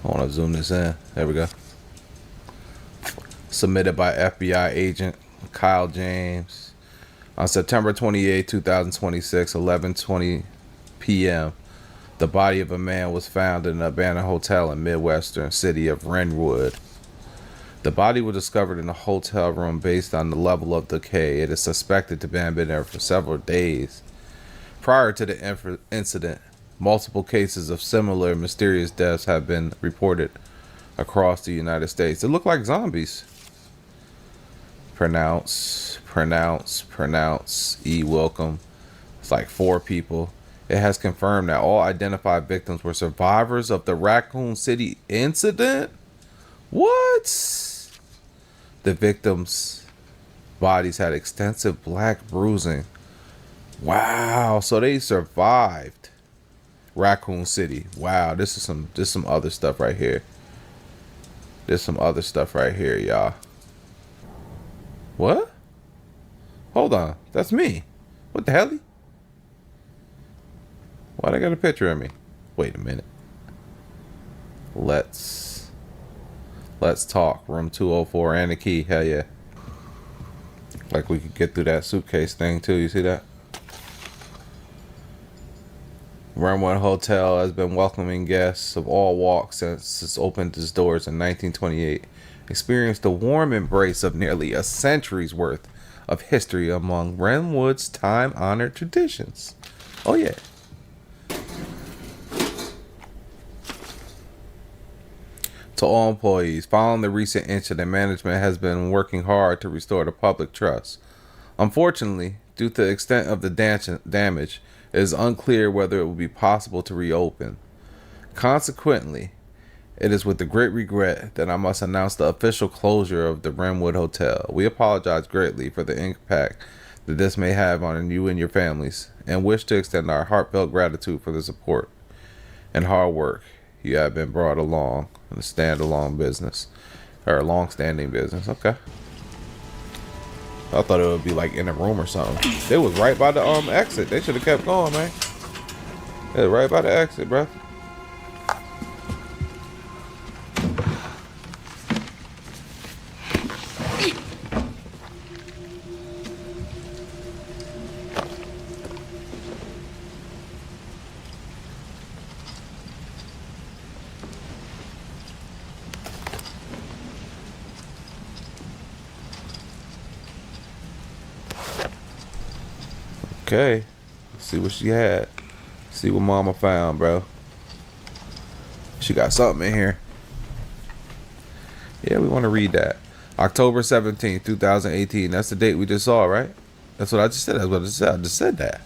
I want to zoom this in. There we go. Submitted by FBI agent Kyle James. On September 28, 2026, 11:20 p.m., the body of a man was found in an abandoned hotel in Midwestern city of Renwood. The body was discovered in a hotel room based on the level of decay. It is suspected to have been there for several days. Prior to the incident, multiple cases of similar mysterious deaths have been reported across the United States. It looked like zombies. Pronounce. E. Welcome. It's like 4 people. It has confirmed that all identified victims were survivors of the Raccoon City incident. What? The victims' bodies had extensive black bruising. Wow, so they survived Raccoon City. Wow, this is some other stuff right here. There's some other stuff right here, y'all. What? Hold on, that's me. What the hell? Why they got a picture of me? Wait a minute. Let's talk. Room 204 and the key. Hell yeah. Like we could get through that suitcase thing too. You see that? Renwood Hotel has been welcoming guests of all walks since it's opened its doors in 1928. Experienced the warm embrace of nearly a century's worth of history among Renwood's time-honored traditions. Oh yeah. To all employees, following the recent incident, management has been working hard to restore the public trust. Unfortunately, due to the extent of the damage, it is unclear whether it will be possible to reopen. Consequently, it is with the great regret that I must announce the official closure of the Renwood Hotel. We apologize greatly for the impact that this may have on you and your families, and wish to extend our heartfelt gratitude for the support and hard work you have been brought along in the standalone business, or long-standing business. Okay. I thought it would be like in a room or something. They was right by the exit. They should have kept going, man. They was right by the exit, bro. Okay. Let's see what she had. See what mama found, bro. She got something in here. Yeah, we want to read that. October 17th, 2018. That's the date we just saw, right? That's what I just said. That's what I just said. I just said that.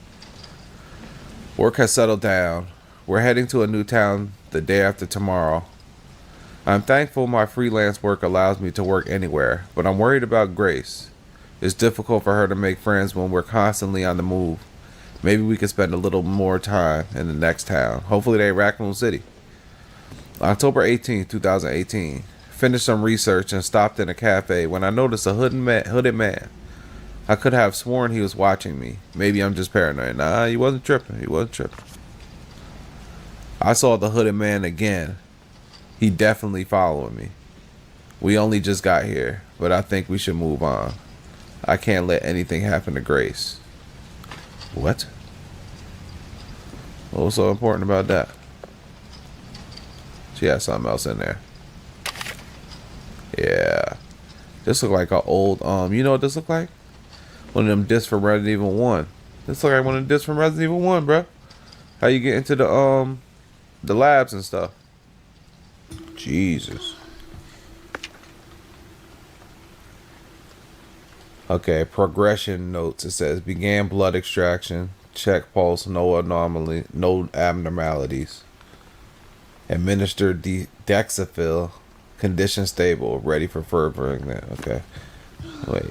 Work has settled down. We're heading to a new town the day after tomorrow. I'm thankful my freelance work allows me to work anywhere, but I'm worried about Grace. It's difficult for her to make friends when we're constantly on the move. Maybe we could spend a little more time in the next town. Hopefully they Raccoon City. October 18th, 2018. Finished some research and stopped in a cafe when I noticed a hooded man. I could have sworn he was watching me. Maybe I'm just paranoid. Nah, he wasn't tripping. He wasn't tripping. I saw the hooded man again. He definitely following me. We only just got here, but I think we should move on. I can't let anything happen to Grace. What? What was so important about that? She had something else in there. Yeah. This look like an old, you know what this look like? One of them discs from Resident Evil 1. This look like one of the discs from Resident Evil 1, bro. How you get into the labs and stuff. Jesus. Okay, progression notes. It says began blood extraction, check pulse, no abnormalities. Administered Dexafil, condition stable, ready for further. Okay. Wait,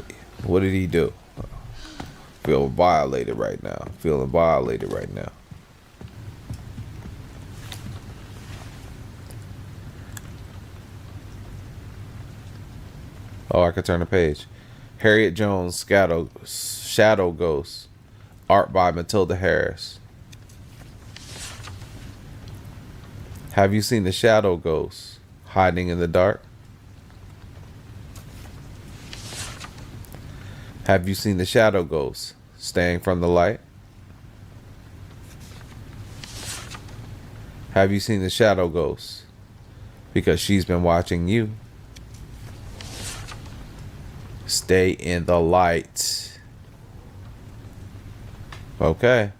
what did he do? Feel violated right now. Feeling violated right now. Oh, I could turn the page. Harriet Jones, Shadow Ghost. Art by Matilda Harris. Have you seen the shadow ghost hiding in the dark? Have you seen the shadow ghost staying from the light? Have you seen the shadow ghost? Because she's been watching you. Stay in the light. Okay.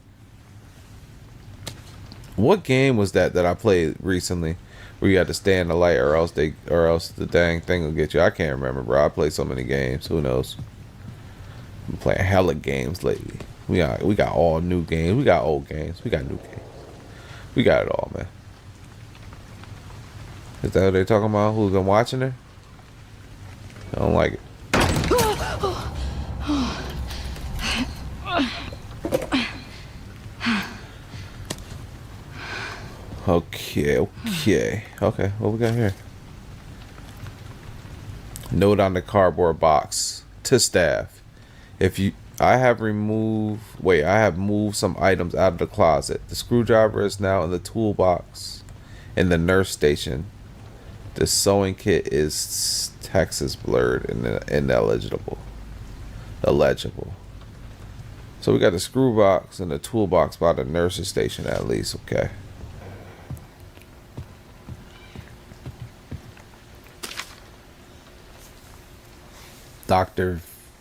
What game was that I played recently where you had to stay in the light or else the dang thing will get you? I can't remember, bro. I played so many games. Who knows? I'm playing hella games lately. We got all new games. We got old games. We got new games. We got it all, man. Is that what they're talking about? Who's been watching it? I don't like it. Okay. What we got here? Note on the cardboard box to staff. I have moved some items out of the closet. The screwdriver is now in the toolbox in the nurse station. The sewing kit is Texas blurred and ineligible. Illegible. So we got the screw box and the toolbox by the nurse's station at least. Okay.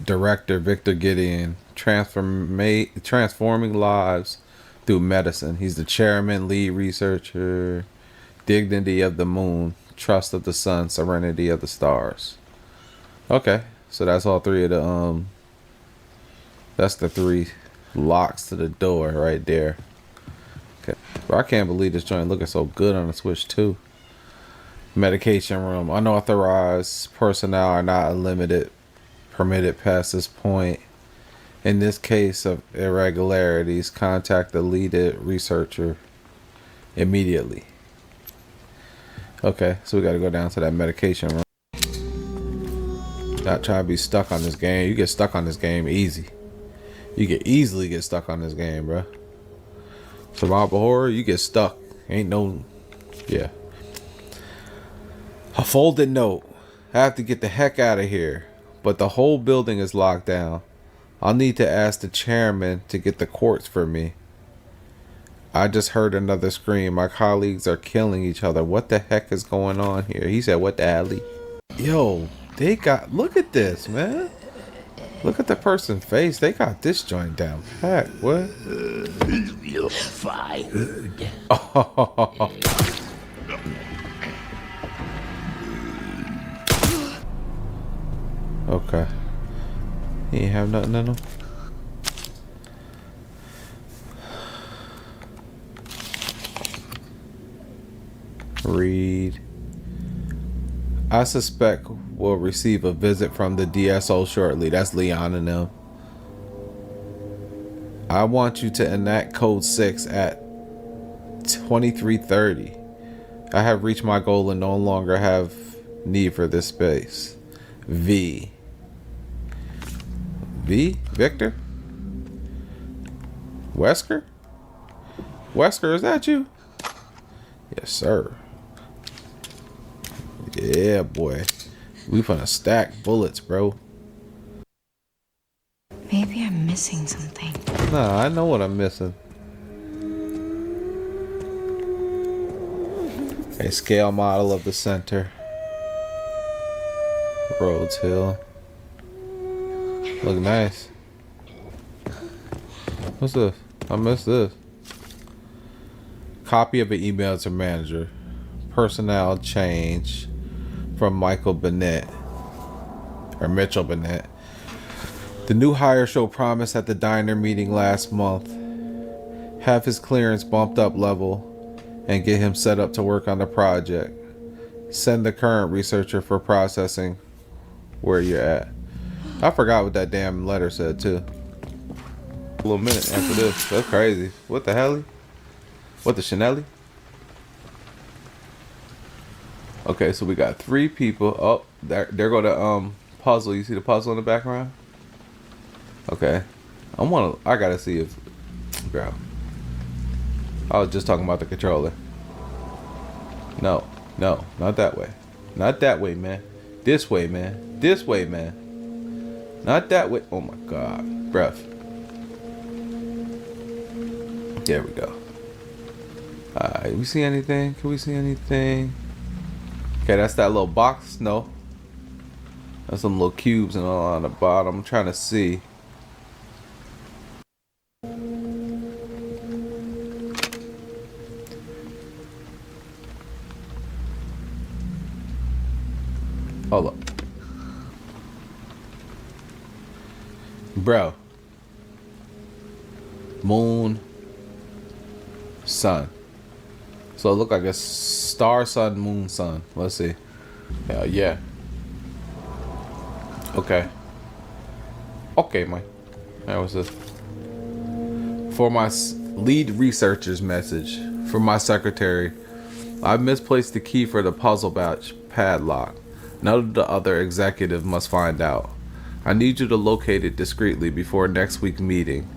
Director Victor Gideon, transforming lives through medicine. He's the chairman, lead researcher, dignity of the moon, trust of the sun, serenity of the stars. Okay, so that's all three of the that's the three locks to the door right there. Okay, bro, I can't believe this joint looking so good on the Switch too. Medication room. Unauthorized personnel are not permitted past this point. In this case of irregularities, contact the lead researcher immediately. Okay, so we got to go down to that medication room. Not trying to be stuck on this game. You get stuck on this game easy. You can easily get stuck on this game, bro. Survival horror, you get stuck. Ain't no, yeah. A folded note. I have to get the heck out of here, but the whole building is locked down. I'll need to ask the chairman to get the quartz for me. I just heard another scream. My colleagues are killing each other. What the heck is going on here? He said, what the hell? Yo, they got, look at this, man. Look at the person's face. They got this joint down pat. What? You're fired. Oh. Okay. He ain't have nothing in him. Read. I suspect we'll receive a visit from the DSO shortly. That's Leon and them. I want you to enact code 6 at 23:30. I have reached my goal and no longer have need for this space. V. Victor? Wesker? Wesker, is that you? Yes, sir. Yeah, boy. We finna stack bullets, bro. Maybe I'm missing something. Nah, I know what I'm missing. A scale model of the center. Rhodes Hill. Look nice. What's this? I missed this. Copy of an email to manager. Personnel change from Mitchell Bennett. The new hire showed promise at the diner meeting last month. Have his clearance bumped up level and get him set up to work on the project. Send the current researcher for processing where you're at. I forgot what that damn letter said too. A little minute after this. That's crazy. What the hell? What the Chanelli? Okay, so we got 3 people. Oh, there go the puzzle. You see the puzzle in the background? Okay. I gotta see if, bro. I was just talking about the controller. No, no, not that way. Not that way, man. This way, man. This way, man. Not that way. Oh my God. Breath. There we go. Alright, we see anything? Can we see anything? Okay, that's that little box. No. That's some little cubes and all on the bottom. I'm trying to see. Hold up. Bro. Moon. Sun. So it look like a star, sun, moon, sun. Let's see. Yeah. Okay. Okay, Mike. That was this. For my lead researcher's message. From my secretary. I misplaced the key for the puzzle batch padlock. None of the other executive must find out. I need you to locate it discreetly before next week's meeting.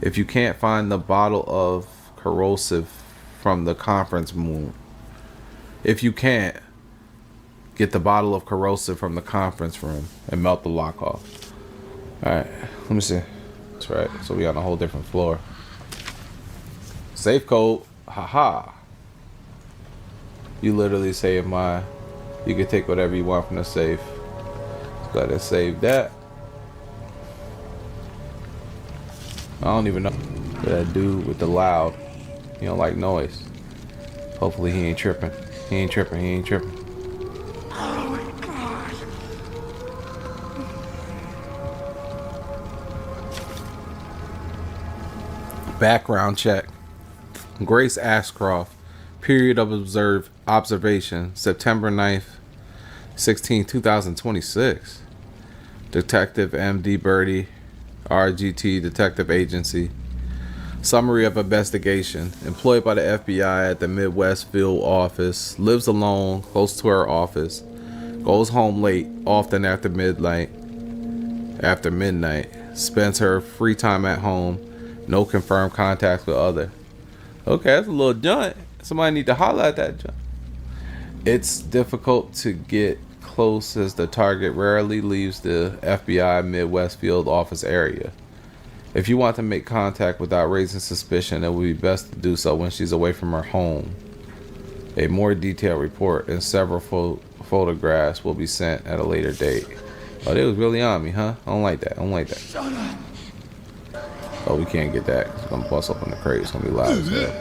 If you can't find the bottle of corrosive from the conference room, if you can't, get the bottle of corrosive from the conference room and melt the lock off. Alright, let me see. That's right. So we on a whole different floor. Safe code. Haha. You literally say you can take whatever you want from the safe. Go ahead and save that. I don't even know. That dude with the loud. He don't like noise. Hopefully he ain't tripping. He ain't tripping. He ain't tripping. Background check. Grace Ashcroft. Period of observation. September 9th, 2026. Detective M.D. Birdie. RGT Detective Agency. Summary of investigation. Employed by the FBI at the Midwest Field Office. Lives alone, close to her office. Goes home late, often after midnight. Spends her free time at home. No confirmed contacts with other. Okay, that's a little joint. Somebody need to holler at that joint. It's difficult to get close as the target rarely leaves the FBI Midwest Field Office area. If you want to make contact without raising suspicion, it would be best to do so when she's away from her home. A more detailed report and several photographs will be sent at a later date. Oh, they was really on me, huh? I don't like that. I don't like that. Shut up. Oh, we can't get that. It's gonna bust open the crate. It's gonna be loud as hell.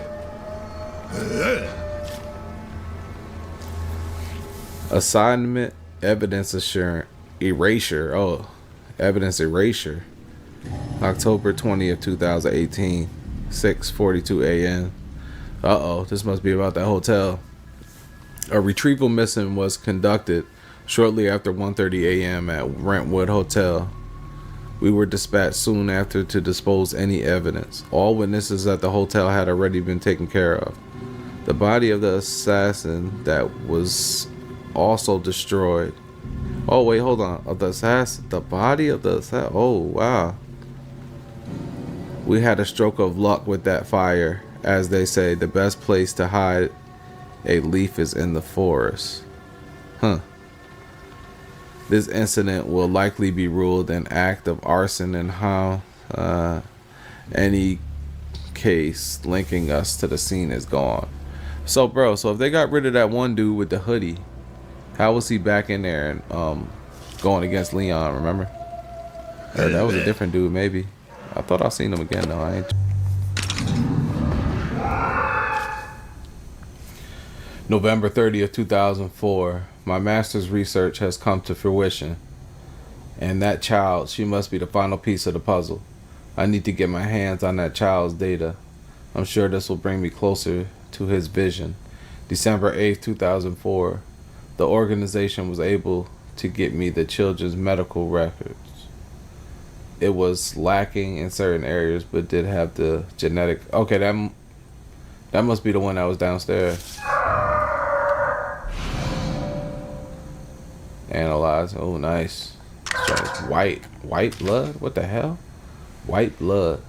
Assignment evidence erasure. Oh, evidence erasure. October 20th, 2018, 6:42 a.m. Uh-oh, this must be about that hotel. A retrieval mission was conducted shortly after 1:30 a.m. at Brentwood Hotel. We were dispatched soon after to dispose any evidence. All witnesses at the hotel had already been taken care of. The body of the assassin that was also destroyed. Oh wait, hold on. Of the assassin, the body of the assassin. Oh wow. We had a stroke of luck with that fire. As they say, the best place to hide a leaf is in the forest. Huh. This incident will likely be ruled an act of arson and how any case linking us to the scene is gone. So bro, so if they got rid of that one dude with the hoodie, how was he back in there and going against Leon, remember? Or that was a different dude maybe. I thought I seen him again though. I ain't. November 30th, 2004. My master's research has come to fruition. And that child, she must be the final piece of the puzzle. I need to get my hands on that child's data. I'm sure this will bring me closer to his vision. December 8th, 2004. The organization was able to get me the children's medical records. It was lacking in certain areas, but did have the genetic. Okay, that must be the one that was downstairs. Analyze. Oh, nice. So it's white blood. What the hell? White blood.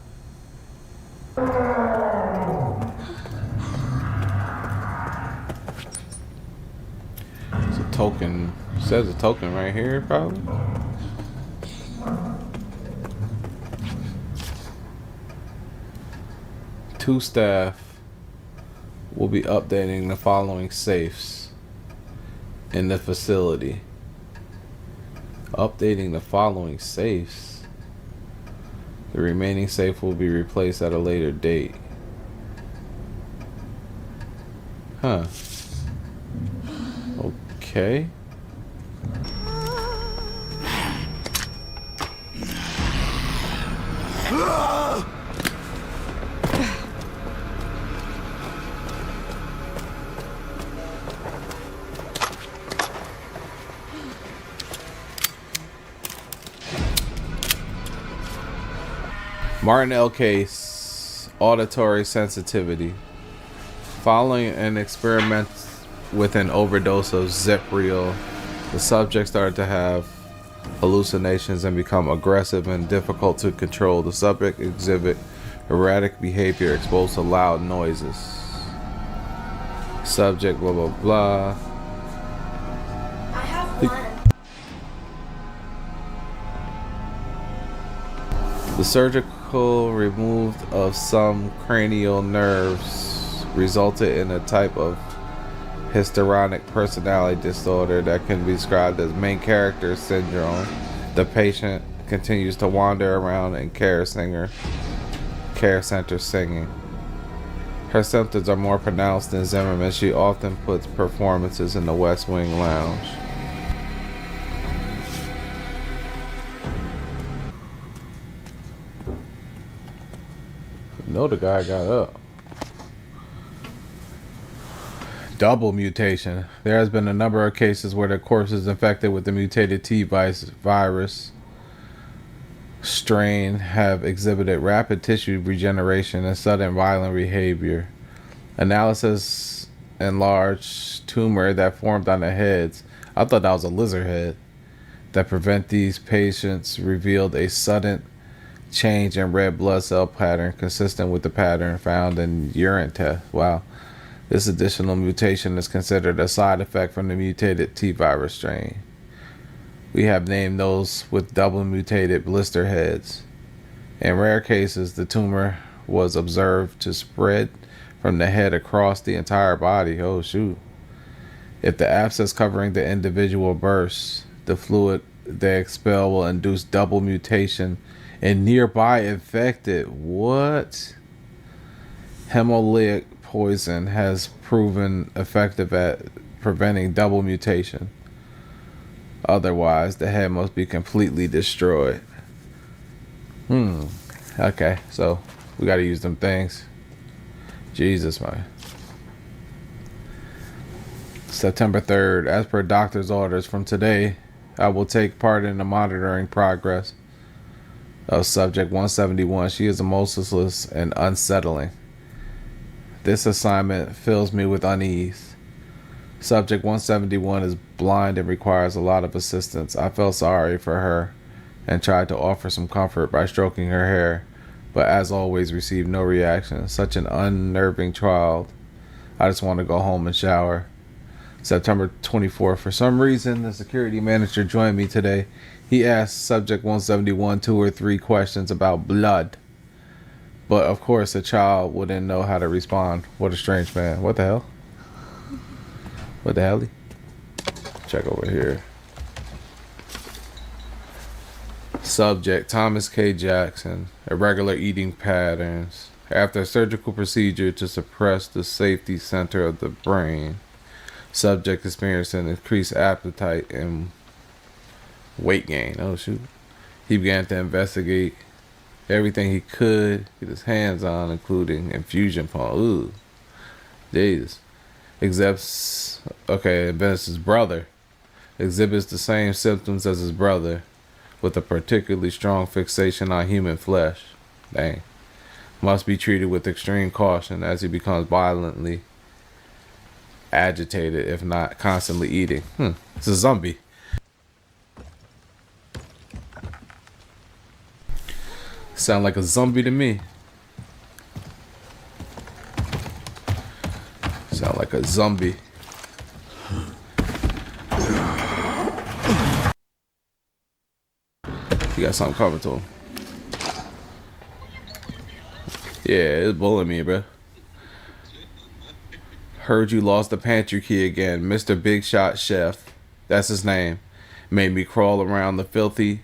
token. It says a token right here, probably. Two staff will be updating the following safes in the facility. Updating the following safes. The remaining safe will be replaced at a later date. Huh. Okay. Martin case, auditory sensitivity. Following an experiment with an overdose of Zipril, the subject started to have hallucinations and become aggressive and difficult to control. The subject exhibit erratic behavior exposed to loud noises. Subject blah blah blah. I have one. The surgical removal of some cranial nerves resulted in a type of histrionic personality disorder that can be described as main character syndrome. The patient continues to wander around in care center singing. Her symptoms are more pronounced than Zimmerman. She often puts performances in the West Wing Lounge. No, the guy got up. Double mutation. There has been a number of cases where the corpse is infected with the mutated T virus strain have exhibited rapid tissue regeneration and sudden violent behavior. Analysis enlarged tumor that formed on the heads. I thought that was a lizard head. That prevent these patients revealed a sudden change in red blood cell pattern consistent with the pattern found in urine tests. Wow. This additional mutation is considered a side effect from the mutated T virus strain. We have named those with double mutated blister heads. In rare cases, the tumor was observed to spread from the head across the entire body. Oh, shoot. If the abscess covering the individual bursts, the fluid they expel will induce double mutation in nearby infected. What? Hemolytic poison has proven effective at preventing double mutation. Otherwise, the head must be completely destroyed. Okay, so we gotta use them things. Jesus, man. September 3rd. As per doctor's orders from today, I will take part in the monitoring progress of subject 171. She is emotionless and unsettling. This assignment fills me with unease. Subject 171 is blind and requires a lot of assistance. I felt sorry for her and tried to offer some comfort by stroking her hair, but as always received no reaction. Such an unnerving child. I just want to go home and shower. September 24th. For some reason, the security manager joined me today. He asked subject 171 2 or 3 questions about blood. But of course, a child wouldn't know how to respond. What a strange man. What the hell? What the hell? Check over here. Subject Thomas K. Jackson. Irregular eating patterns. After a surgical procedure to suppress the safety center of the brain, subject experienced an increased appetite and weight gain. Oh, shoot. He began to investigate everything he could get his hands on, including infusion pump. Ooh. Jesus. Exhibits his brother. Exhibits the same symptoms as his brother, with a particularly strong fixation on human flesh. Dang. Must be treated with extreme caution as he becomes violently agitated, if not constantly eating. It's a zombie. Sound like a zombie to me. Sound like a zombie. He got something coming to him. Yeah, it's bullying me, bro. Heard you lost the pantry key again. Mr. Big Shot Chef. That's his name. Made me crawl around the filthy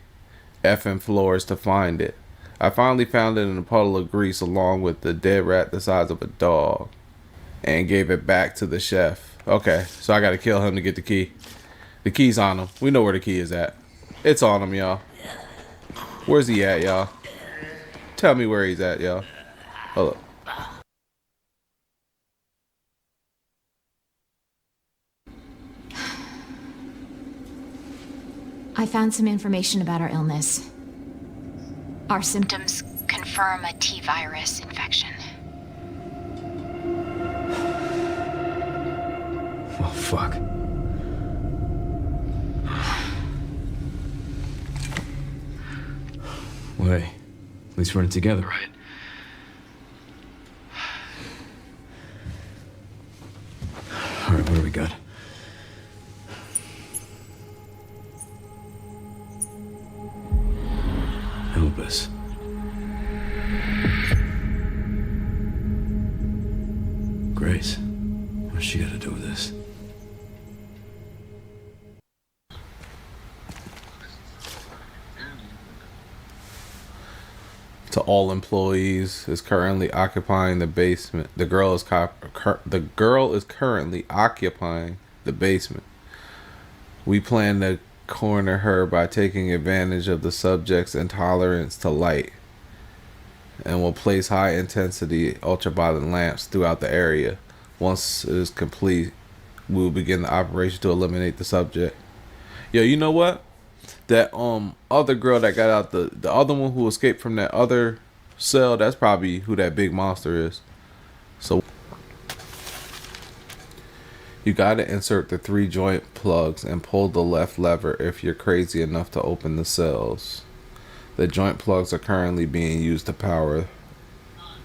effing floors to find it. I finally found it in a puddle of grease along with the dead rat the size of a dog. And gave it back to the chef. Okay, so I gotta kill him to get the key. The key's on him. We know where the key is at. It's on him, y'all. Where's he at, y'all? Tell me where he's at, y'all. Hold up. I found some information about our illness. Our symptoms confirm a T-virus infection. Oh, fuck. Well, hey, at least we're in it together, right? All right, what do we got? Help us. Grace, what's she got to do with this? To all employees is currently occupying the basement. The girl is currently occupying the basement. We plan to corner her by taking advantage of the subject's intolerance to light, and will place high intensity ultraviolet lamps throughout the area. Once it is complete, we will begin the operation to eliminate the subject. Yo, you know what? That other girl that got out, the other one who escaped from that other cell, that's probably who that big monster is. So you gotta insert the 3 joint plugs and pull the left lever if you're crazy enough to open the cells. The joint plugs are currently being used to power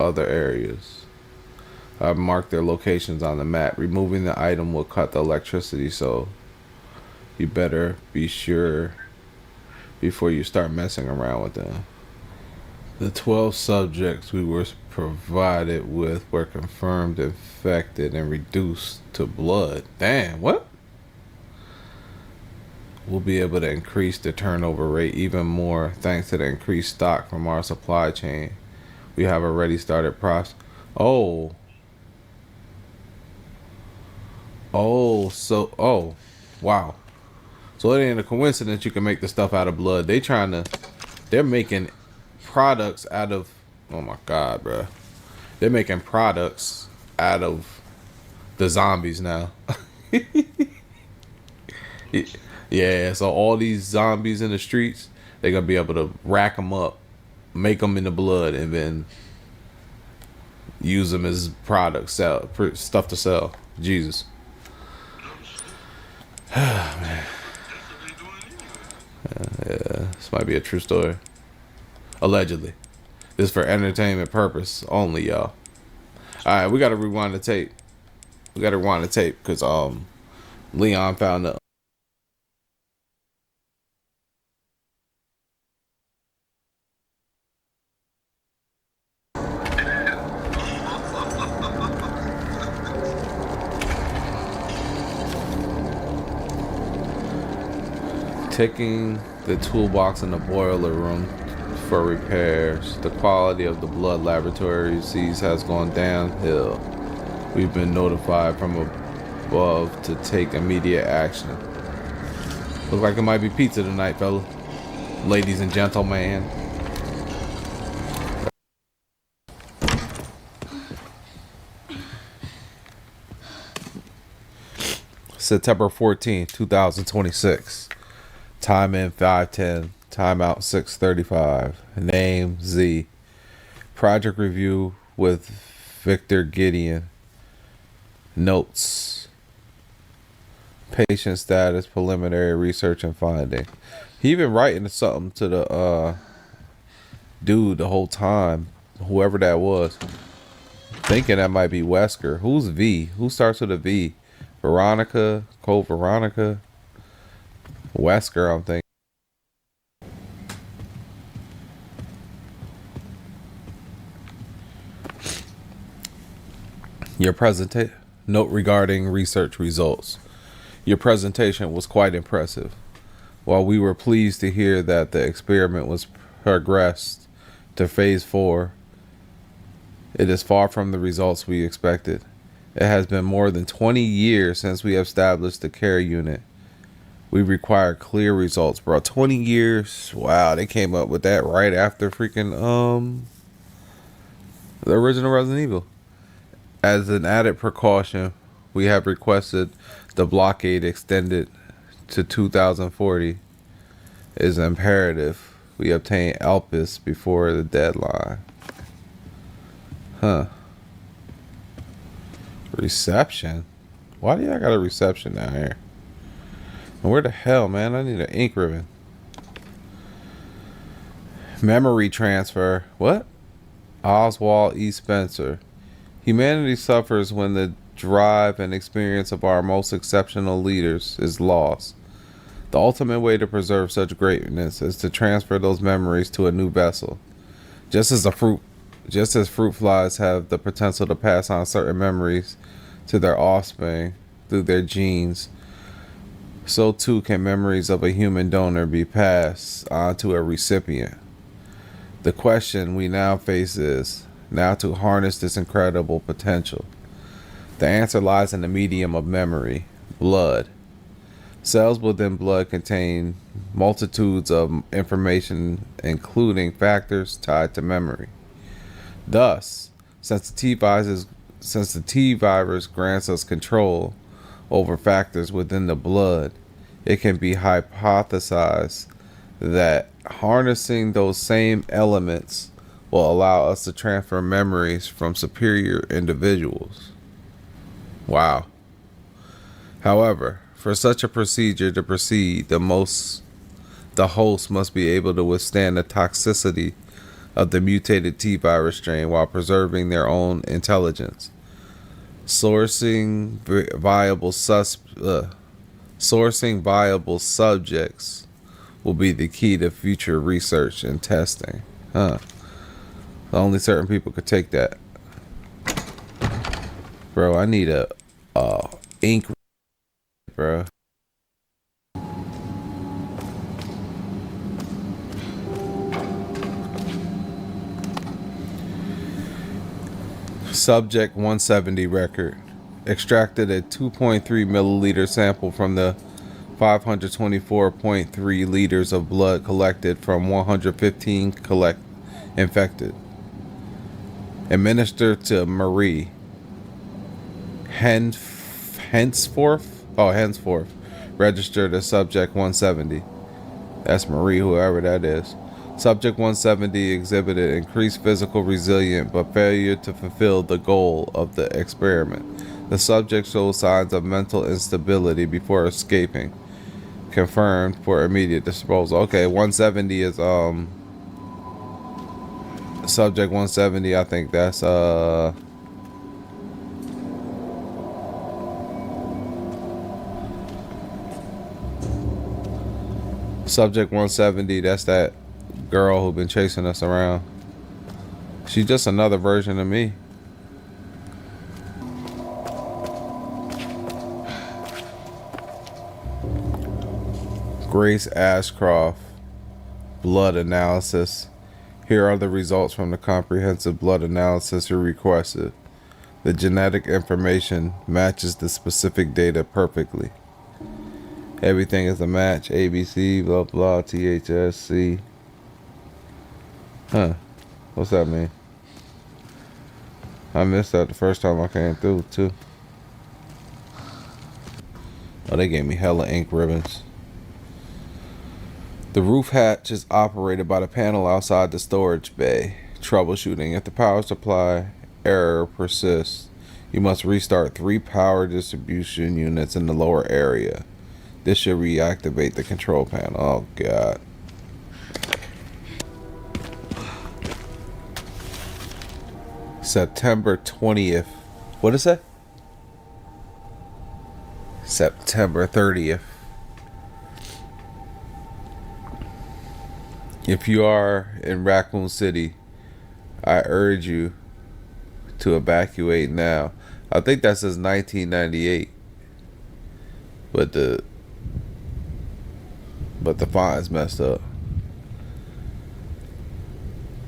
other areas. I've marked their locations on the map. Removing the item will cut the electricity, so you better be sure before you start messing around with them. The 12 subjects we were provided with were confirmed infected and reduced to blood. Damn, what? We'll be able to increase the turnover rate even more thanks to the increased stock from our supply chain. We have already started Oh, wow. So it ain't a coincidence you can make the stuff out of blood. They're making products out of, oh my God, bro. They're making products out of the zombies now. Yeah, so all these zombies in the streets, they're going to be able to rack them up, make them into blood, and then use them as products, stuff to sell. Jesus. Man. Yeah, this might be a true story. Allegedly. This is for entertainment purpose only, y'all. Alright, we gotta rewind the tape. Because Leon found the taking the toolbox in the boiler room for repairs. The quality of the blood laboratory sees has gone downhill. We've been notified from above to take immediate action. Look like it might be pizza tonight, fella. Ladies and gentlemen. September 14th, 2026. Time in 5:10. Time out 6:35. Name Z. Project review with Victor Gideon. Notes. Patient status, preliminary research and finding. He been writing something to the dude the whole time. Whoever that was. Thinking that might be Wesker. Who's V? Who starts with a V? Veronica? Veronica? Wesker, I'm thinking. Your presenta- Note regarding research results. Your presentation was quite impressive. While we were pleased to hear that the experiment was progressed to phase 4, it is far from the results we expected. It has been more than 20 years since we established the care unit. We require clear results, bro. 20 years. Wow, they came up with that right after freaking the original Resident Evil. As an added precaution, we have requested the blockade extended to 2040. It is imperative we obtain Elpis before the deadline. Huh. Reception? Why do y'all got a reception down here? And where the hell, man? I need an ink ribbon. Memory transfer. What? Oswald E. Spencer. Humanity suffers when the drive and experience of our most exceptional leaders is lost. The ultimate way to preserve such greatness is to transfer those memories to a new vessel. Just as fruit flies have the potential to pass on certain memories to their offspring through their genes, so too can memories of a human donor be passed on to a recipient. The question we now face is now to harness this incredible potential. The answer lies in the medium of memory, blood. Cells within blood contain multitudes of information, including factors tied to memory. Thus, since the T virus grants us control over factors within the blood, it can be hypothesized that harnessing those same elements will allow us to transfer memories from superior individuals. Wow. However, for such a procedure to proceed, the host must be able to withstand the toxicity of the mutated T virus strain while preserving their own intelligence. Sourcing viable subjects will be the key to future research and testing. Only certain people could take that. Bro, I need a ink, bro. Subject 170 record. Extracted a 2.3 milliliter sample from the 524.3 liters of blood collected from 115 infected. Administered to Marie. Henceforth, registered as Subject 170. That's Marie, whoever that is. Subject 170 exhibited increased physical resilience but failure to fulfill the goal of the experiment. The subject showed signs of mental instability before escaping. Confirmed for immediate disposal. Okay, 170 is Subject 170, I think that's Subject 170, that's that girl who been chasing us around. She's just another version of me. Grace Ashcroft, blood analysis. Here are the results from the comprehensive blood analysis you requested. The genetic information matches the specific data perfectly. Everything is a match. ABC, blah blah, THSC. What's that mean? I missed that the first time I came through too. Oh, they gave me hella ink ribbons. The roof hatch is operated by the panel outside the storage bay. Troubleshooting. If the power supply error persists, you must restart 3 power distribution units in the lower area. This should reactivate the control panel. Oh, God. September 20th. What is that? September 30th. If you are in Raccoon City, I urge you to evacuate now. I think that says 1998. But the font's messed up.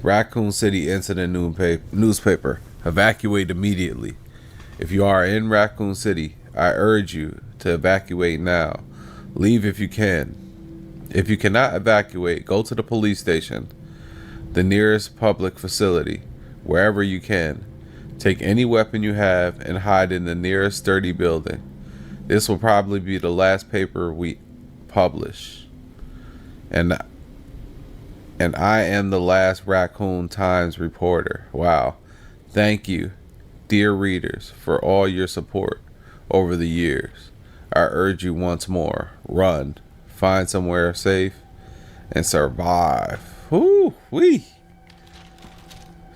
Raccoon City incident newspaper. Evacuate immediately. If you are in Raccoon City, I urge you to evacuate now. Leave if you can. If you cannot evacuate, go to the police station, the nearest public facility, wherever you can. Take any weapon you have and hide in the nearest sturdy building. This will probably be the last paper we publish. And I am the last Raccoon Times reporter. Wow. Thank you, dear readers, for all your support over the years. I urge you once more, run, find somewhere safe, and survive. Woo-wee.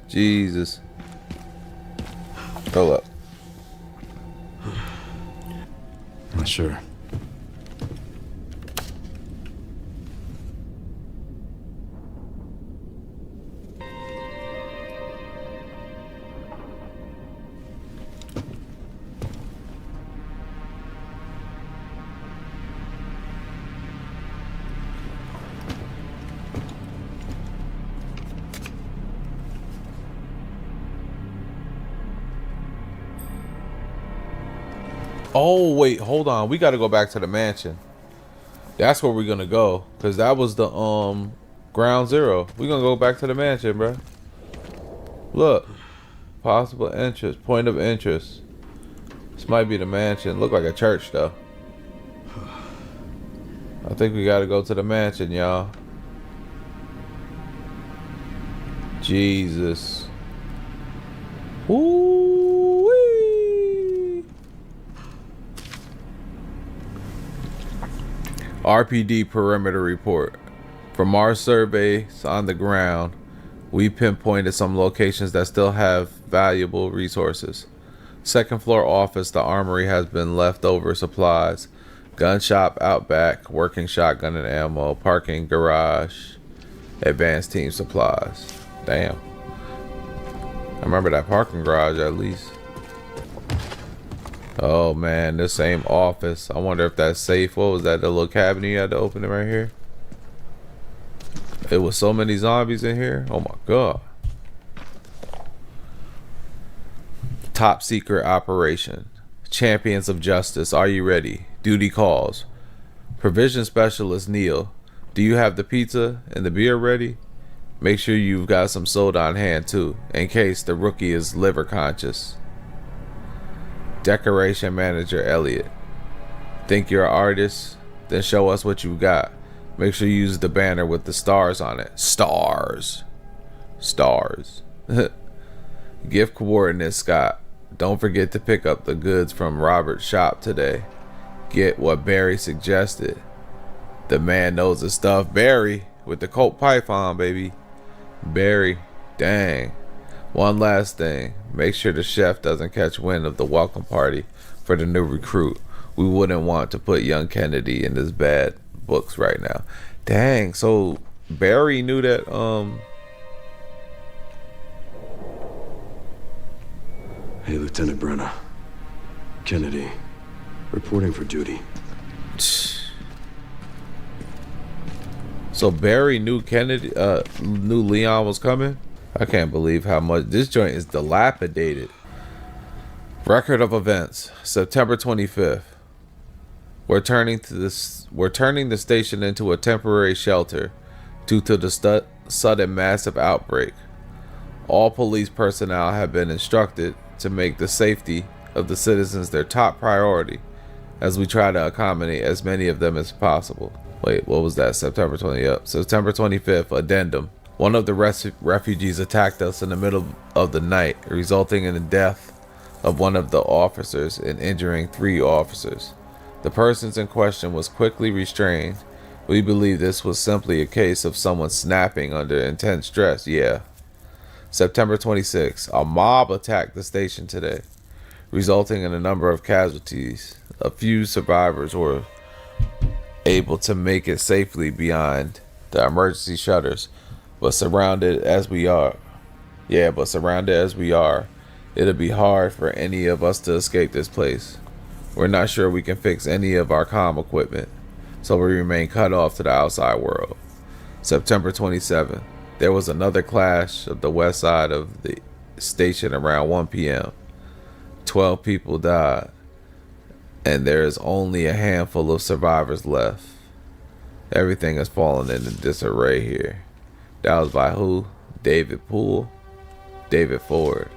Jesus. Hold up. Not sure. Oh, wait, hold on. We got to go back to the mansion. That's where we're going to go. Because that was the ground zero. We're going to go back to the mansion, bro. Look. Possible interest. Point of interest. This might be the mansion. Look like a church, though. I think we got to go to the mansion, y'all. Jesus. Woo-wee. RPD perimeter report. From our surveys on the ground, we pinpointed some locations that still have valuable resources. Second floor office, the armory has been leftover supplies. Gun shop out back, working shotgun and ammo, parking garage, advanced team supplies. Damn. I remember that parking garage at least. Oh man, this same office. I wonder if that's safe. What was that? The little cabinet you had to open it right here? It was so many zombies in here. Oh my god. Top secret operation. Champions of Justice, are you ready? Duty calls. Provision specialist Neil. Do you have the pizza and the beer ready? Make sure you've got some soda on hand too, in case the rookie is liver conscious. Decoration manager Elliot. Think you're an artist? Then show us what you got. Make sure you use the banner with the stars on it. Stars. Stars. Gift coordinates, Scott. Don't forget to pick up the goods from Robert's shop today. Get what Barry suggested. The man knows his stuff. Barry with the Colt Python, baby. Barry. Dang. One last thing. Make sure the chef doesn't catch wind of the welcome party for the new recruit. We wouldn't want to put young Kennedy in his bad books right now. Dang, so Barry knew that Hey, Lieutenant Brenner. Kennedy. Reporting for duty. So Barry knew Kennedy knew Leon was coming? I can't believe how much this joint is dilapidated. Record of events. September 25th. We're turning the station into a temporary shelter due to the sudden massive outbreak. All police personnel have been instructed to make the safety of the citizens their top priority as we try to accommodate as many of them as possible. Wait, what was that? September 20th. September 25th. Addendum. One of the refugees attacked us in the middle of the night, resulting in the death of one of the officers and injuring 3 officers. The persons in question was quickly restrained. We believe this was simply a case of someone snapping under intense stress. Yeah. September 26th. A mob attacked the station today, resulting in a number of casualties. A few survivors were able to make it safely beyond the emergency shutters, but surrounded as we are, It'll be hard for any of us to escape this place. We're not sure we can fix any of our comm equipment, so we remain cut off to the outside world. September 27th. There was another clash of the west side of the station around 1 p.m. 12 people died, and there is only a handful of survivors left. Everything has fallen into disarray here. That was by who? David Poole? David Ford.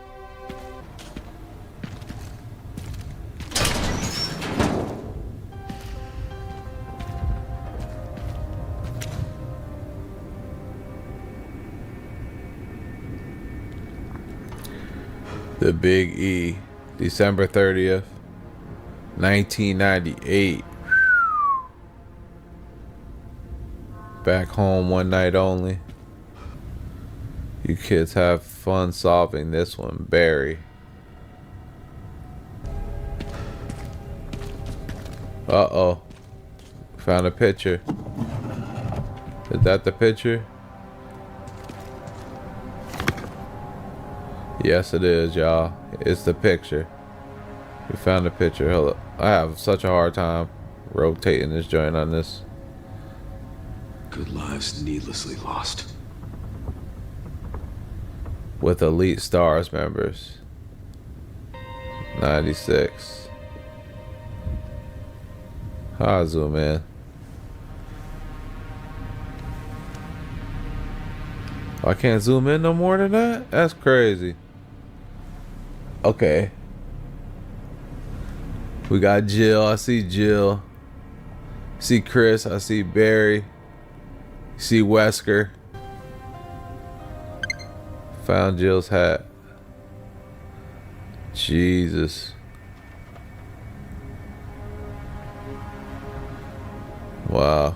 The Big E, December 30th, 1998. Back home one night only. You kids have fun solving this one, Barry. Uh-oh. Found a picture. Is that the picture? Yes, it is, y'all. It's the picture. We found the picture. Hold up. I have such a hard time rotating this joint on this. Good lives needlessly lost. With Elite Stars members. 96. How I zoom in? I can't zoom in no more than that? That's crazy. Okay. We got Jill. I see Jill. See Chris. I see Barry. See Wesker. Found Jill's hat. Jesus. Wow.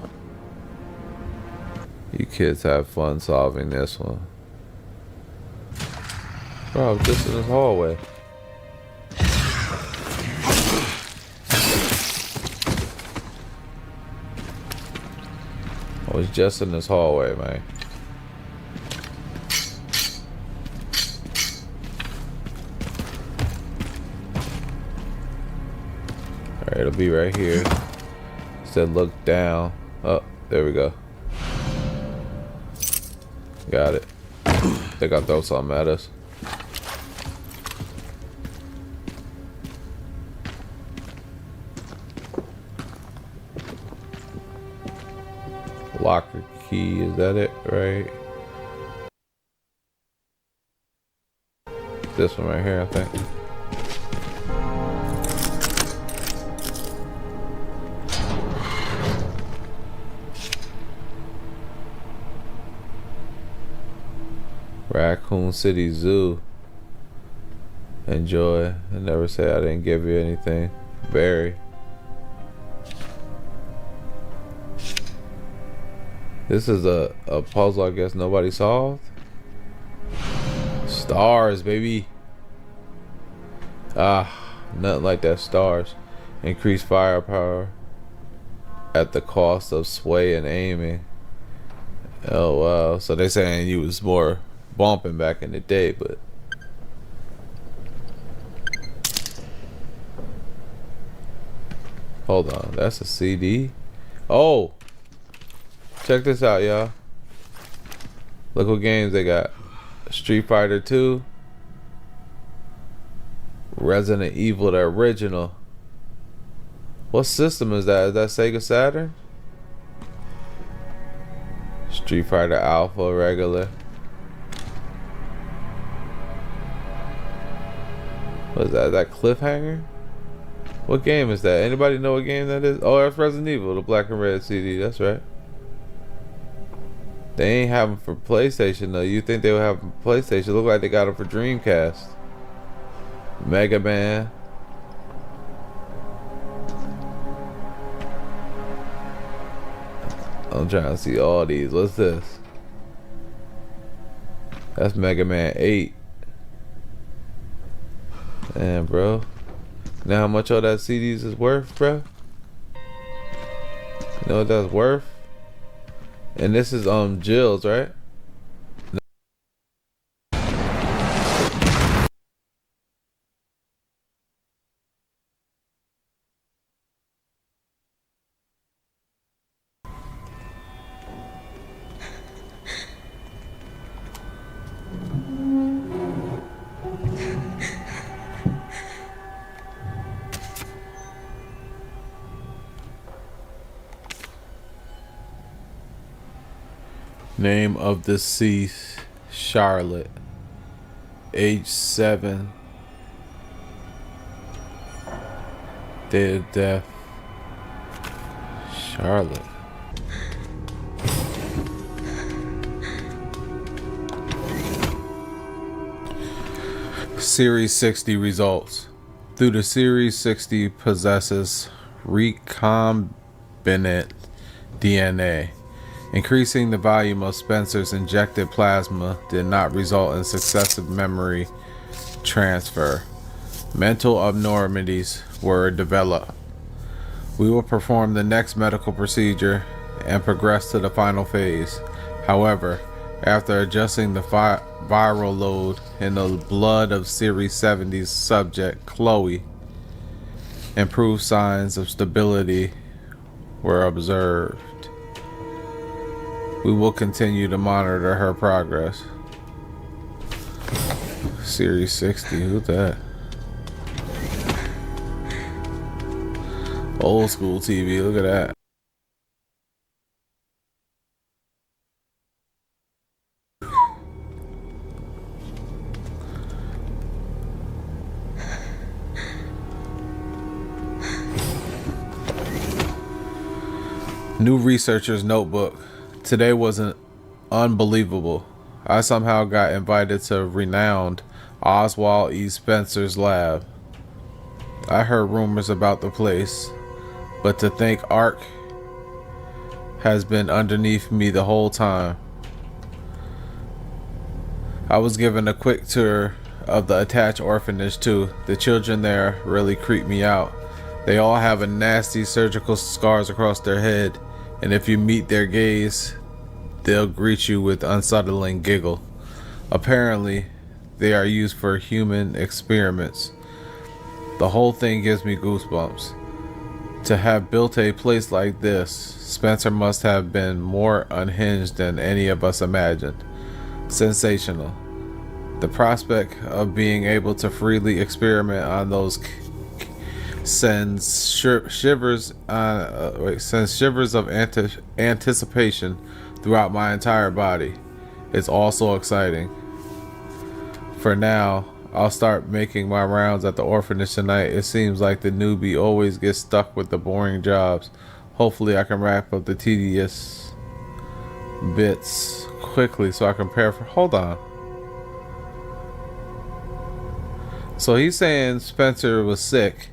You kids have fun solving this one. Bro, I was just in this hallway. I was just in this hallway, man. Alright, it'll be right here. Said look down. Oh, there we go. Got it. Think I'll throw something at us. Locker key, is that it? Right. This one right here, I think. Raccoon City Zoo. Enjoy. I never said I didn't give you anything. Barry. This is a puzzle I guess nobody solved. Stars, baby. Ah, nothing like that. Stars. Increase firepower at the cost of sway and aiming. Oh wow. So they saying you was more bumping back in the day, but hold on, that's a CD. Oh, check this out, y'all. Look what games they got. Street Fighter 2, Resident Evil, the original. What system is that? Is that Sega Saturn? Street Fighter Alpha, regular. What is that? Is that Cliffhanger? What game is that? Anybody know what game that is? Oh, that's Resident Evil, the black and red CD. That's right. They ain't have them for PlayStation though. You think they would have them for PlayStation? Look like they got them for Dreamcast. Mega Man. I'm trying to see all these. What's this? That's Mega Man 8. Damn, bro. Now how much all that CDs is worth, bro? You know what that's worth? And this is Jill's, right? Name of deceased, Charlotte. Age 7. Date of death, Charlotte. Series 60 results. Through the Series 60 possesses recombinant DNA. Increasing the volume of Spencer's injected plasma did not result in successive memory transfer. Mental abnormalities were developed. We will perform the next medical procedure and progress to the final phase. However, after adjusting the viral load in the blood of Series 70's subject, Chloe, improved signs of stability were observed. We will continue to monitor her progress. Series 60, who's that? Old school TV, look at that. New researcher's notebook. Today wasn't unbelievable. I somehow got invited to renowned Oswald E. Spencer's lab. I heard rumors about the place, but to think Ark has been underneath me the whole time. I was given a quick tour of the attached orphanage too. The children there really creep me out. They all have a nasty surgical scars across their head, and if you meet their gaze, they'll greet you with unsettling giggle. Apparently, they are used for human experiments. The whole thing gives me goosebumps. To have built a place like this, Spencer must have been more unhinged than any of us imagined. Sensational. The prospect of being able to freely experiment on those sends shivers of anticipation throughout my entire body. It's also exciting. For now, I'll start making my rounds at the orphanage tonight. It seems like the newbie always gets stuck with the boring jobs. Hopefully I can wrap up the tedious bits quickly so I can prepare for... Hold on. So he's saying Spencer was sick.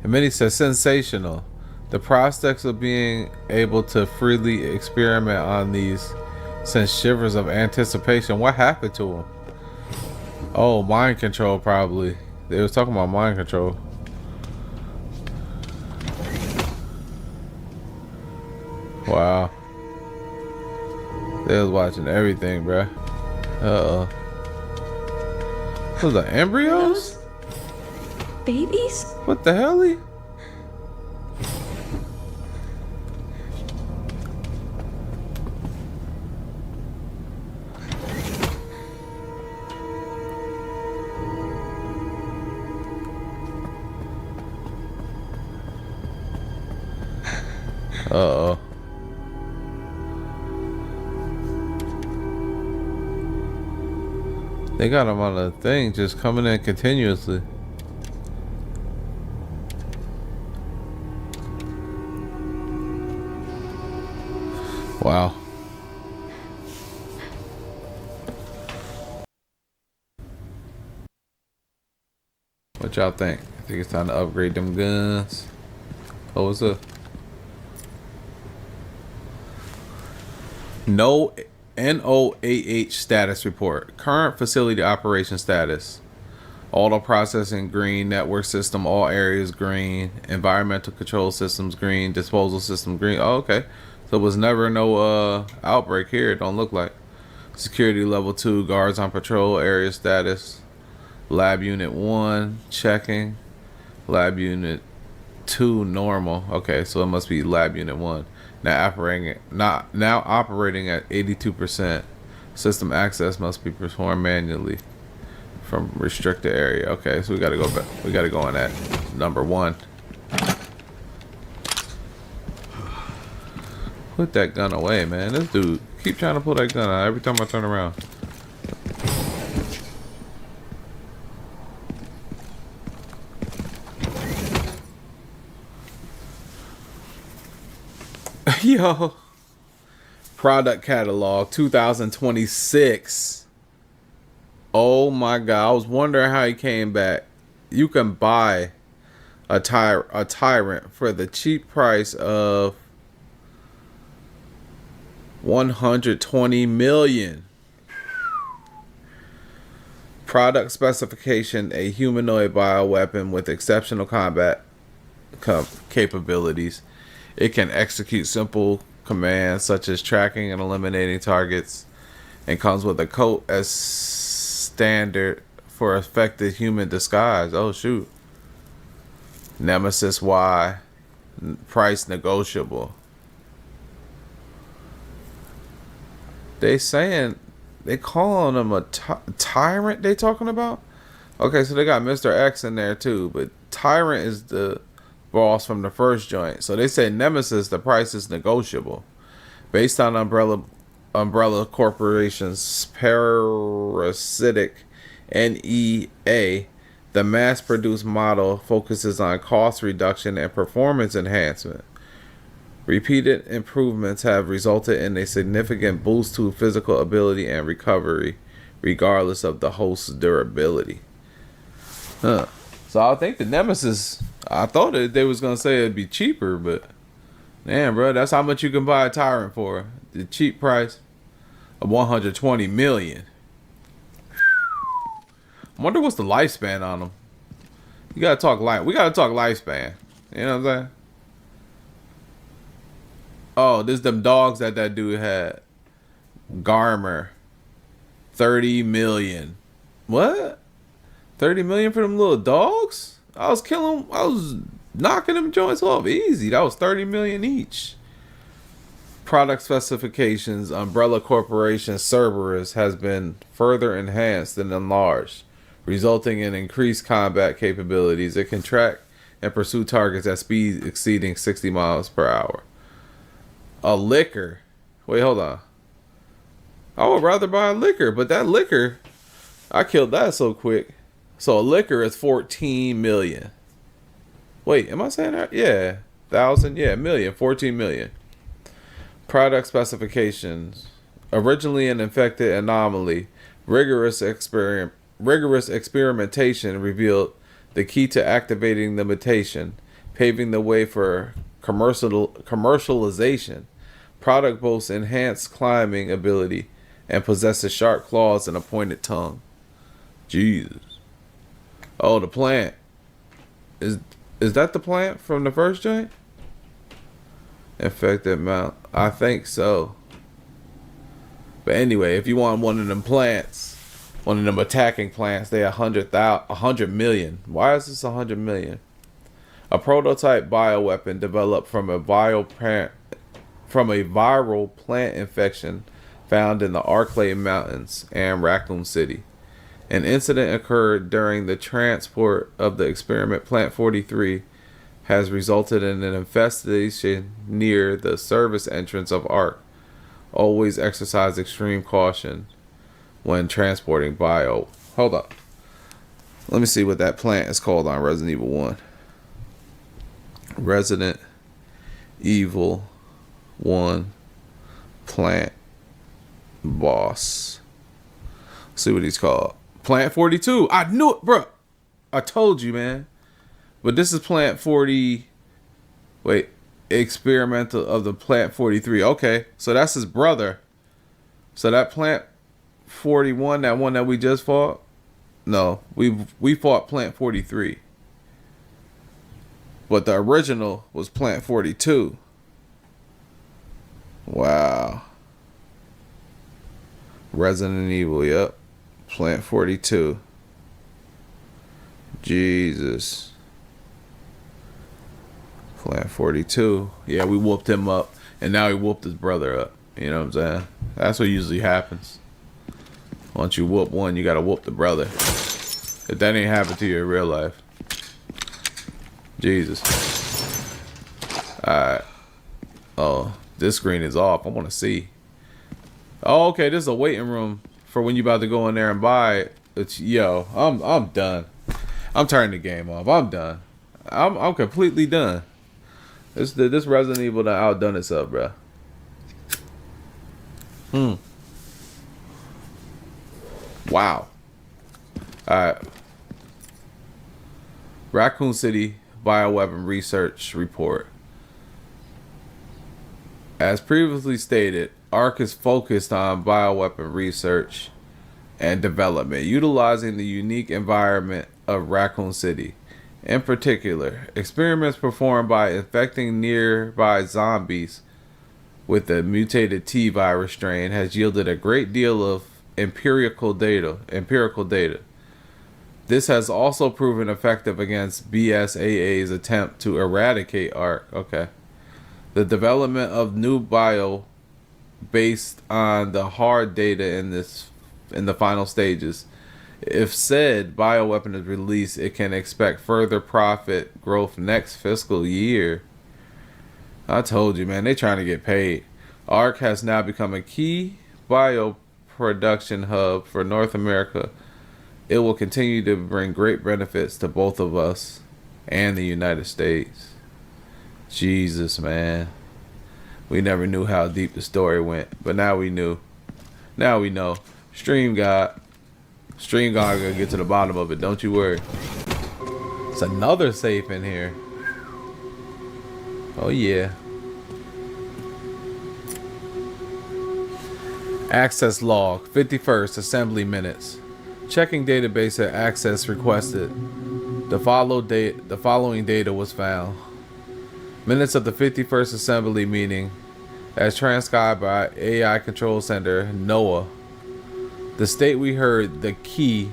And then he says sensational. The prospects of being able to freely experiment on these send shivers of anticipation. What happened to him? Oh, mind control probably. They was talking about mind control. Wow. They was watching everything, bruh. Uh-oh. What was that, embryos? Babies? What the hell? Uh-oh. They got him on a thing just coming in continuously. Wow. What y'all think? I think it's time to upgrade them guns. Oh, what's up? No NOAH status report. Current facility operation status. Auto processing green. Network system all areas green. Environmental control systems green. Disposal system green. Oh, okay. So it was never no outbreak here. It don't look like. Security level 2. Guards on patrol. Area status. Lab unit 1 checking. Lab unit 2 normal. Okay, so it must be lab unit 1. Now operating at 82%. System access must be performed manually from restricted area. Okay, so we gotta go back. We gotta go on that number 1. Put that gun away, man. This dude keep trying to pull that gun out every time I turn around. Yo. Product catalog 2026. Oh my god. I was wondering how he came back. You can buy a tyrant for the cheap price of 120 million. Product specification: a humanoid bioweapon with exceptional combat capabilities. It can execute simple commands such as tracking and eliminating targets, and comes with a coat as standard for effective human disguise. Oh shoot. Nemesis Y. Price negotiable. They calling him a tyrant they talking about? Okay, so they got Mr. X in there too, but Tyrant is the boss from the first joint. So they say Nemesis, the price is negotiable. Based on Umbrella Corporation's parasitic NEA, the mass-produced model focuses on cost reduction and performance enhancement. Repeated improvements have resulted in a significant boost to physical ability and recovery, regardless of the host's durability. So I think the Nemesis, I thought they was going to say it'd be cheaper, but damn, bro, that's how much you can buy a Tyrant for. The cheap price of 120 million. I wonder what's the lifespan on them. We gotta talk lifespan. You know what I'm saying? Oh, this them dogs that dude had. Garmer. 30 million. What? 30 million for them little dogs? I was knocking them joints off easy. That was 30 million each. Product specifications: Umbrella Corporation Cerberus has been further enhanced and enlarged, resulting in increased combat capabilities. It can track and pursue targets at speeds exceeding 60 miles per hour. A liquor. Wait, hold on. I would rather buy a liquor, but that liquor, I killed that so quick. So a liquor is 14 million. Wait, am I saying that? Yeah. Million. 14 million. Product specifications: originally an infected anomaly, rigorous experimentation revealed the key to activating the mutation, paving the way for commercialization. Product boasts enhanced climbing ability and possesses sharp claws and a pointed tongue. Jesus. Oh, the plant. Is that the plant from the first joint? Infected mount. I think so. But anyway, if you want one of them plants, one of them attacking plants, they 100 million. Why is this 100 million? A prototype bioweapon developed from a viral plant infection found in the Arklay Mountains and Raccoon City. An incident occurred during the transport of the experiment plant 43 has resulted in an infestation near the service entrance of ARK. Always exercise extreme caution when transporting bio. Hold up. Let me see what that plant is called on Resident Evil 1. Resident Evil 1 plant boss. Let's see what he's called. Plant 42. I knew it, bro. I told you, man. But this is Plant 40. Wait. Experimental of the Plant 43. Okay. So that's his brother. So that Plant 41, that one that we just fought. No. We fought Plant 43. But the original was Plant 42. Wow. Resident Evil, yep. Plant 42. Jesus. Plant 42. Yeah, we whooped him up. And now he whooped his brother up. You know what I'm saying? That's what usually happens. Once you whoop one, you gotta whoop the brother. If that ain't happened to you in real life. Jesus. Alright. Oh, This screen is off. I want to see. Oh, okay. This is a waiting room for when you about to go in there and buy it. It's yo. I'm done. I'm turning the game off. I'm done. I'm completely done. This Resident Evil done outdone itself, bro. Wow. Alright. Raccoon City Bioweapon Research Report. As previously stated, ARC is focused on bioweapon research and development, utilizing the unique environment of Raccoon City. In particular, experiments performed by infecting nearby zombies with the mutated T virus strain has yielded a great deal of empirical data. This has also proven effective against BSAA's attempt to eradicate ARC. Okay. The development of new bio based on the hard data in the final stages. If said bioweapon is released, it can expect further profit growth next fiscal year. I told you, man, they trying to get paid. ARC has now become a key bio production hub for North America. It will continue to bring great benefits to both of us and the United States. Jesus, man. We never knew how deep the story went, but now we knew. Now we know. Stream God gonna get to the bottom of it, don't you worry. It's another safe in here. Oh yeah. Access log, 51st assembly minutes. Checking database at access requested. The following data was found. Minutes of the 51st assembly meeting as transcribed by AI Control Center, NOAA. The state we heard, the key,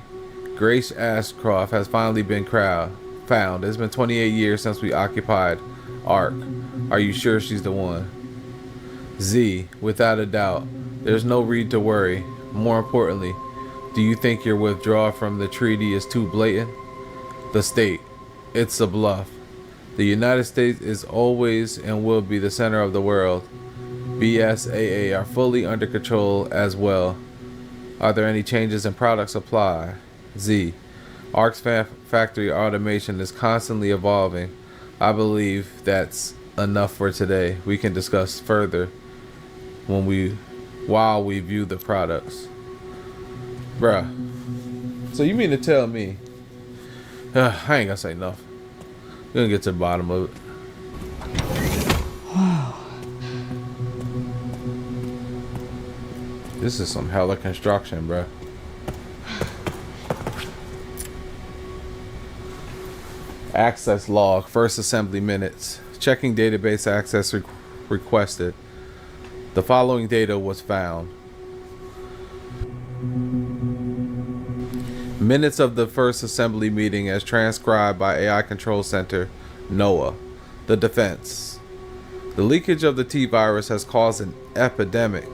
Grace Ashcroft, has finally been found. It's been 28 years since we occupied ARC. Are you sure she's the one? Z, without a doubt. There's no reason to worry. More importantly, do you think your withdrawal from the treaty is too blatant? The state, it's a bluff. The United States is always and will be the center of the world. BSAA are fully under control as well. Are there any changes in product supply? Z. ARC's factory automation is constantly evolving. I believe that's enough for today. We can discuss further while we view the products. Bruh. So you mean to tell me I ain't gonna say nothing. We're gonna get to the bottom of it. This is some hella construction, bruh. Access log, first assembly minutes. Checking database access requested. The following data was found. Minutes of the first assembly meeting as transcribed by AI Control Center, NOAA. The defense. The leakage of the T virus has caused an epidemic.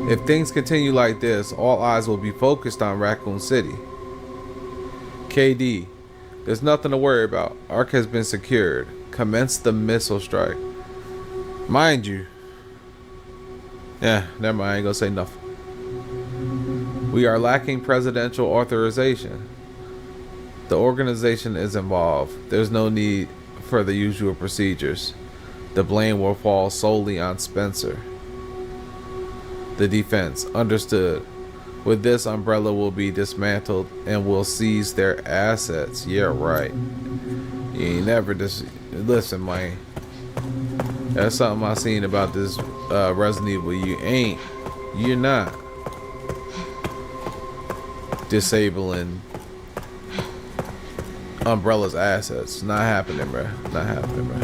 If things continue like this, all eyes will be focused on Raccoon City. KD, there's nothing to worry about. ARC has been secured. Commence the missile strike. Mind you. Yeah, never mind. I ain't gonna say nothing. We are lacking presidential authorization. The organization is involved. There's no need for the usual procedures. The blame will fall solely on Spencer. The defense. Understood. With this, Umbrella will be dismantled and will seize their assets. Yeah, right. You ain't never listen, man. That's something I seen about this Resident Evil. You're not disabling Umbrella's assets. Not happening, bro. Not happening, bro.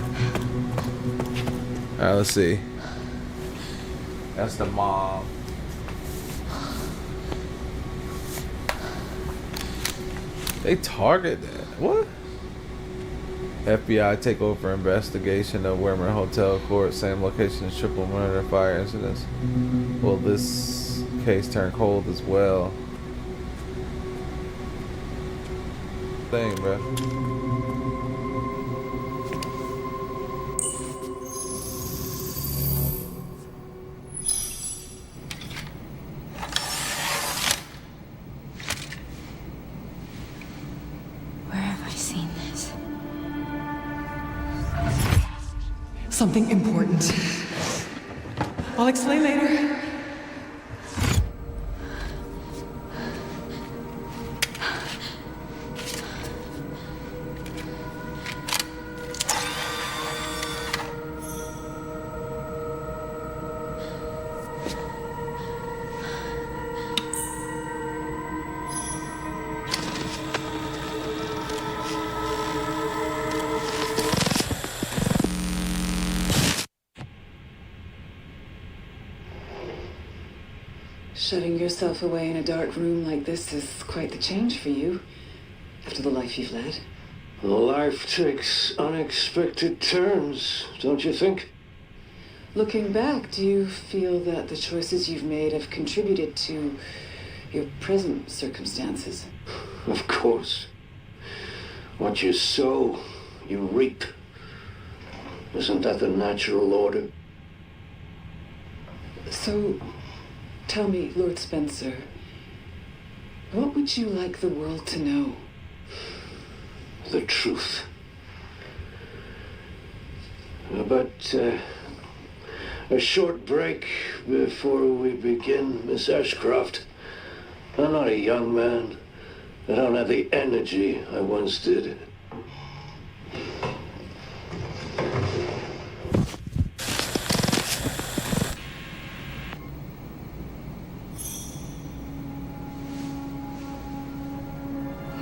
Alright, let's see. That's the mom. They target that. What? FBI takeover investigation of Wehrman Hotel Court, same location as triple murder fire incidents. Will this case turn cold as well? Thing, bro. Something important. I'll explain later. Shutting yourself away in a dark room like this is quite the change for you, after the life you've led. Life takes unexpected turns, don't you think? Looking back, do you feel that the choices you've made have contributed to your present circumstances? Of course. What you sow, you reap. Isn't that the natural order? So, tell me, Lord Spencer, what would you like the world to know? The truth. But a short break before we begin, Miss Ashcroft. I'm not a young man. I don't have the energy I once did.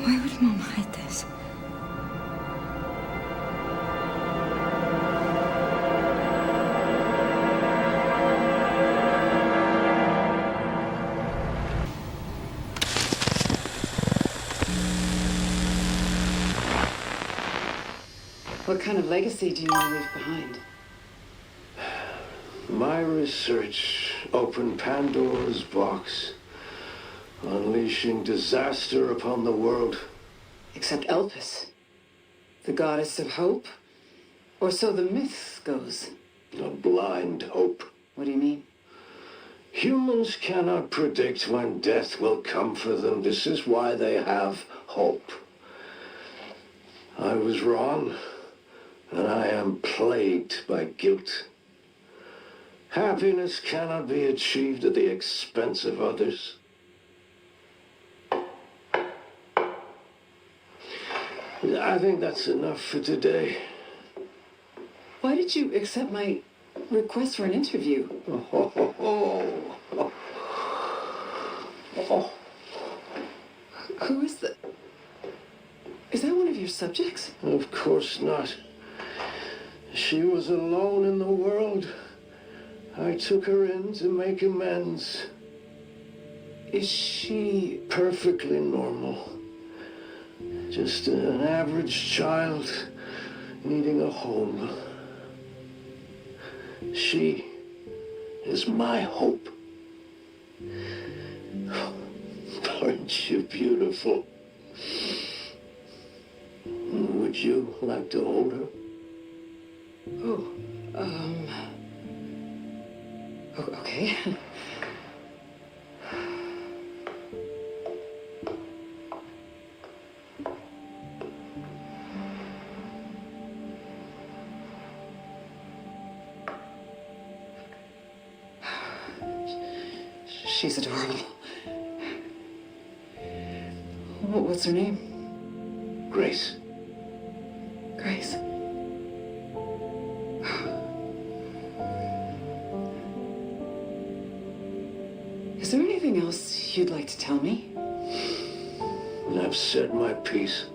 Why would Mom hide this? What kind of legacy do you want to leave behind? My research opened Pandora's box, unleashing disaster upon the world. Except Elpis, the goddess of hope? Or so the myth goes. A blind hope. What do you mean? Humans cannot predict when death will come for them. This is why they have hope. I was wrong, and I am plagued by guilt. Happiness cannot be achieved at the expense of others. I think that's enough for today. Why did you accept my request for an interview? Who is that? Is that one of your subjects? Of course not. She was alone in the world. I took her in to make amends. Is she Perfectly normal. Just an average child needing a home. She is my hope. Aren't you beautiful? Would you like to hold her? Okay. She's adorable. What's her name? Grace. Grace. Is there anything else you'd like to tell me? I've said my piece.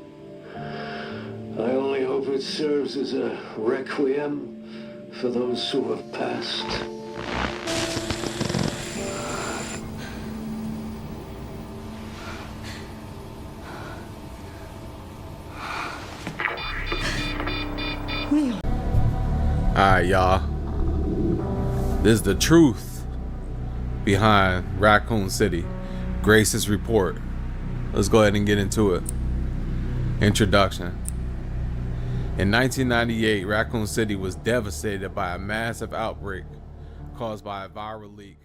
I only hope it serves as a requiem for those who have passed. Alright, y'all. This is the truth behind Raccoon City. Grace's report. Let's go ahead and get into it. Introduction. In 1998, Raccoon City was devastated by a massive outbreak caused by a viral leak